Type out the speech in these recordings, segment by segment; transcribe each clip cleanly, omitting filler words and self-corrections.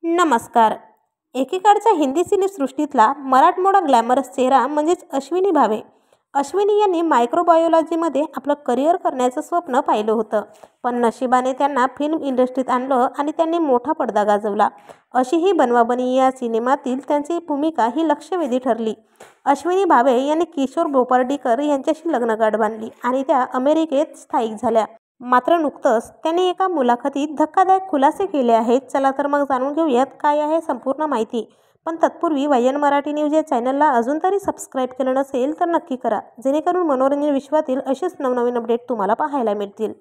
नमस्कार. एकेकाळच्या हिंदी सिनेसृष्टीतला मराठमोळा ग्लॅमरस चेहरा म्हणजेच अश्विनी भावे. अश्विनी यांनी मायक्रोबायोलॉजीमध्ये आपलं करिअर करण्याचं स्वप्न पाहिलं होतं, पण नशिबाने त्यांना फिल्म इंडस्ट्रीत आणलं आणि त्यांनी मोठा पडदा गाजवला. अशी ही बनवाबनी या सिनेमातील त्यांची भूमिका ही लक्षवेधी ठरली. अश्विनी भावे यांनी किशोर बोपर्डीकर यांच्याशी लग्नगाठ बांधली आणि त्या अमेरिकेत स्थायिक झाल्या. मात्र नुकतंच त्यांनी एका मुलाखतीत धक्कादायक खुलासे केले आहेत. चला तर मग जाणून घेऊयात काय आहे संपूर्ण माहिती. पण तत्पूर्वी वायन मराठी न्यूज या चॅनलला अजून तरी सबस्क्राईब केलं नसेल तर नक्की करा, जेणेकरून मनोरंजन विश्वातील असेच नवनवीन अपडेट तुम्हाला पाहायला मिळतील.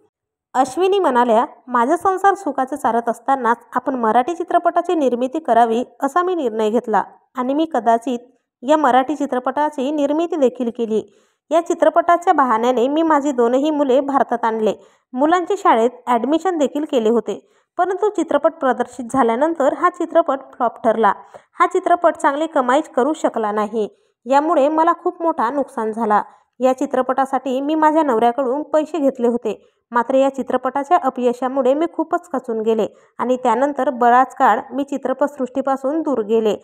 अश्विनी म्हणाल्या, माझा संसार सुखाचे चालत असतानाच आपण मराठी चित्रपटाची निर्मिती करावी असा मी निर्णय घेतला आणि मी कदाचित या मराठी चित्रपटाची निर्मिती देखील केली. या चित्रपटाच्या बहाण्याने मी माझी दोनही मुले भारतात आणले. मुलांची शाळेत ॲडमिशन देखील केले होते. परंतु चित्रपट प्रदर्शित झाल्यानंतर हा चित्रपट फ्लॉप ठरला. हा चित्रपट चांगली कमाई करू शकला नाही. यामुळे मला खूप मोठा नुकसान झाला. या चित्रपटासाठी मी माझ्या नवऱ्याकडून पैसे घेतले होते. मात्र या चित्रपटाच्या अपयशामुळे मी खूपच खचून गेले आणि त्यानंतर बराच काळ मी चित्रपटसृष्टीपासून दूर गेले.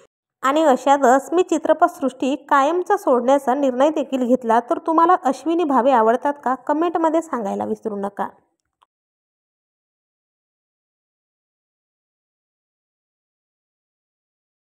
आणि अशातच मी चित्रपटसृष्टी कायमचा सोडण्याचा निर्णय देखील घेतला. तर तुम्हाला अश्विनी भावे आवडतात का? कमेंटमध्ये सांगायला विसरू नका.